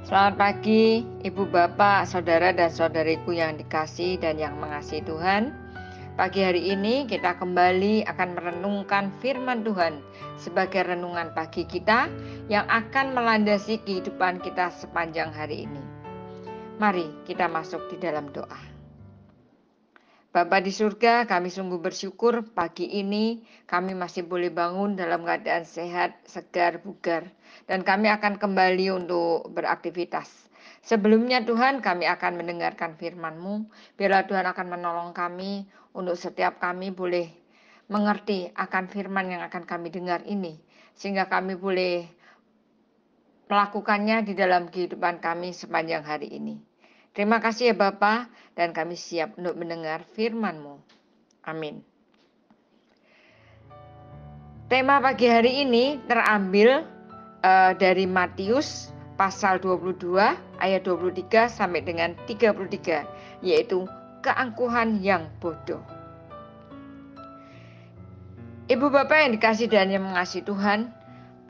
Selamat pagi, Ibu Bapak, Saudara dan Saudariku yang dikasihi dan yang mengasihi Tuhan. Pagi hari ini kita kembali akan merenungkan firman Tuhan sebagai renungan pagi kita yang akan melandasi kehidupan kita sepanjang hari ini. Mari kita masuk di dalam doa. Bapa di surga, kami sungguh bersyukur pagi ini kami masih boleh bangun dalam keadaan sehat, segar, bugar. Dan kami akan kembali untuk beraktivitas. Sebelumnya Tuhan, kami akan mendengarkan firman-Mu. Biarlah Tuhan akan menolong kami untuk setiap kami boleh mengerti akan firman yang akan kami dengar ini. Sehingga kami boleh melakukannya di dalam kehidupan kami sepanjang hari ini. Terima kasih ya Bapa, dan kami siap untuk mendengar firman-Mu. Amin. Tema pagi hari ini terambil dari Matius pasal 22 ayat 23 sampai dengan 33, yaitu keangkuhan yang bodoh. Ibu Bapak yang dikasihi dan yang mengasihi Tuhan,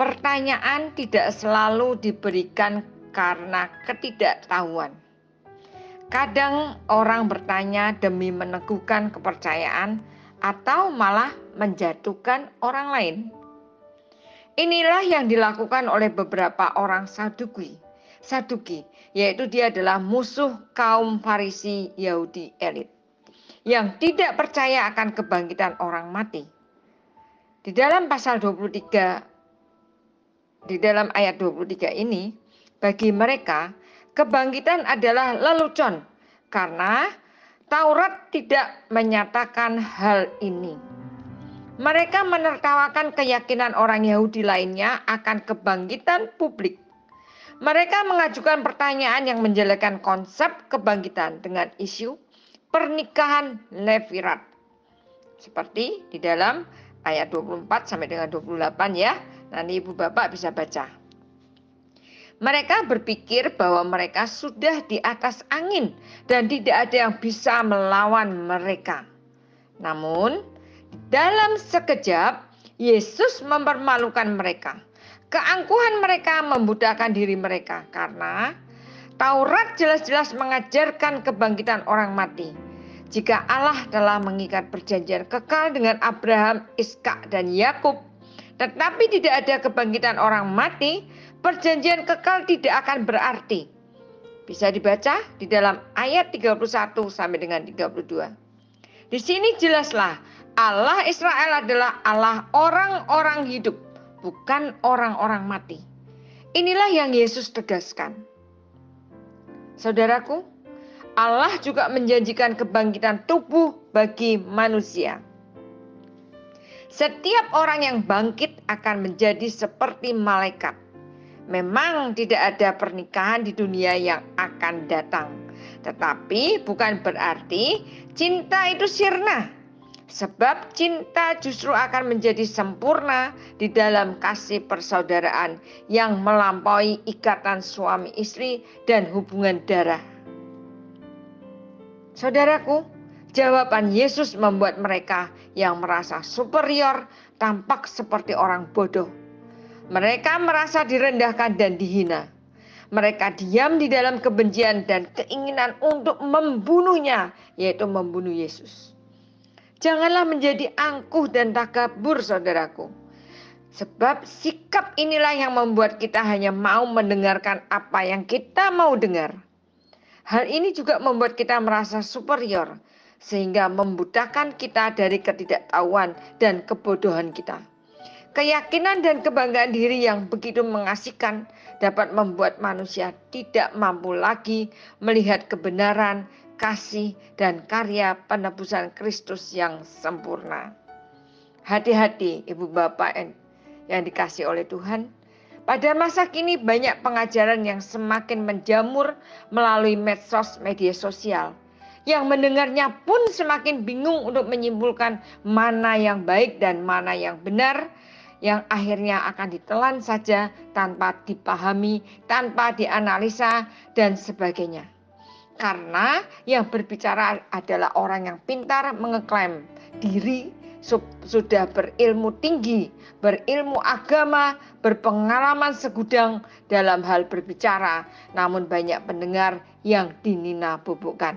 pertanyaan tidak selalu diberikan karena ketidaktahuan. Kadang orang bertanya demi meneguhkan kepercayaan atau malah menjatuhkan orang lain. Inilah yang dilakukan oleh beberapa orang Saduki, yaitu dia adalah musuh kaum Farisi Yahudi elit, yang tidak percaya akan kebangkitan orang mati. Di dalam pasal 23, di dalam ayat 23 ini, bagi mereka kebangkitan adalah lelucon karena Taurat tidak menyatakan hal ini. Mereka menertawakan keyakinan orang Yahudi lainnya akan kebangkitan publik. Mereka mengajukan pertanyaan yang menjelekkan konsep kebangkitan dengan isu pernikahan levirat. Seperti di dalam ayat 24 sampai dengan 28 ya. Nanti Ibu Bapak bisa baca. Mereka berpikir bahwa mereka sudah di atas angin dan tidak ada yang bisa melawan mereka. Namun, dalam sekejap, Yesus mempermalukan mereka. Keangkuhan mereka membudakkan diri mereka karena Taurat jelas-jelas mengajarkan kebangkitan orang mati. Jika Allah telah mengikat perjanjian kekal dengan Abraham, Ishak, dan Yakub, tetapi tidak ada kebangkitan orang mati, perjanjian kekal tidak akan berarti. Bisa dibaca di dalam ayat 31 sampai dengan 32. Di sini jelaslah Allah Israel adalah Allah orang-orang hidup, bukan orang-orang mati. Inilah yang Yesus tegaskan. Saudaraku, Allah juga menjanjikan kebangkitan tubuh bagi manusia. Setiap orang yang bangkit akan menjadi seperti malaikat. Memang tidak ada pernikahan di dunia yang akan datang. Tetapi bukan berarti cinta itu sirna. Sebab cinta justru akan menjadi sempurna di dalam kasih persaudaraan yang melampaui ikatan suami istri dan hubungan darah. Saudaraku, jawaban Yesus membuat mereka yang merasa superior tampak seperti orang bodoh. Mereka merasa direndahkan dan dihina. Mereka diam di dalam kebencian dan keinginan untuk membunuhnya, yaitu membunuh Yesus. Janganlah menjadi angkuh dan takabur, saudaraku. Sebab sikap inilah yang membuat kita hanya mau mendengarkan apa yang kita mau dengar. Hal ini juga membuat kita merasa superior, sehingga membutakan kita dari ketidaktahuan dan kebodohan kita. Keyakinan dan kebanggaan diri yang begitu mengasihkan dapat membuat manusia tidak mampu lagi melihat kebenaran, kasih, dan karya penebusan Kristus yang sempurna. Hati-hati Ibu Bapak yang dikasihi oleh Tuhan. Pada masa kini banyak pengajaran yang semakin menjamur melalui medsos media sosial. Yang mendengarnya pun semakin bingung untuk menyimpulkan mana yang baik dan mana yang benar, yang akhirnya akan ditelan saja tanpa dipahami, tanpa dianalisa, dan sebagainya. Karena yang berbicara adalah orang yang pintar mengeklaim diri sudah berilmu tinggi, berilmu agama, berpengalaman segudang dalam hal berbicara, namun banyak pendengar yang dinina-bubukkan.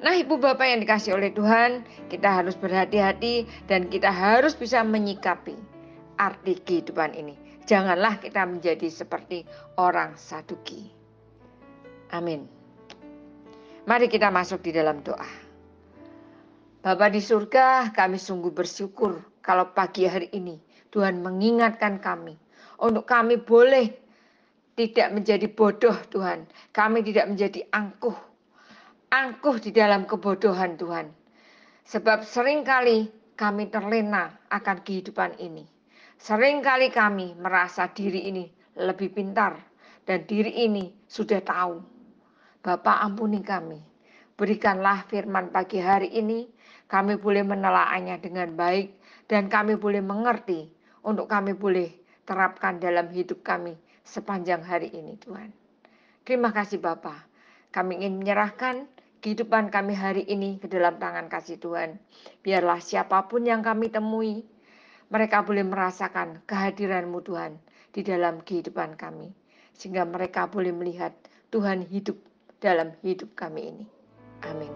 Nah, Ibu Bapak yang dikasih oleh Tuhan, kita harus berhati-hati dan kita harus bisa menyikapi arti kehidupan ini. Janganlah kita menjadi seperti orang Saduki. Amin. Mari kita masuk di dalam doa. Bapa di surga, kami sungguh bersyukur kalau pagi hari ini Tuhan mengingatkan kami untuk kami boleh tidak menjadi bodoh, Tuhan. Kami tidak menjadi angkuh di dalam kebodohan, Tuhan. Sebab seringkali kami terlena akan kehidupan ini. Seringkali kami merasa diri ini lebih pintar dan diri ini sudah tahu. Bapa, ampuni kami. Berikanlah firman pagi hari ini, kami boleh menelaahnya dengan baik dan kami boleh mengerti untuk kami boleh terapkan dalam hidup kami sepanjang hari ini, Tuhan. Terima kasih Bapa. Kami ingin menyerahkan kehidupan kami hari ini ke dalam tangan kasih Tuhan. Biarlah siapapun yang kami temui, mereka boleh merasakan kehadiran-Mu Tuhan di dalam kehidupan kami. Sehingga mereka boleh melihat Tuhan hidup dalam hidup kami ini. Amin.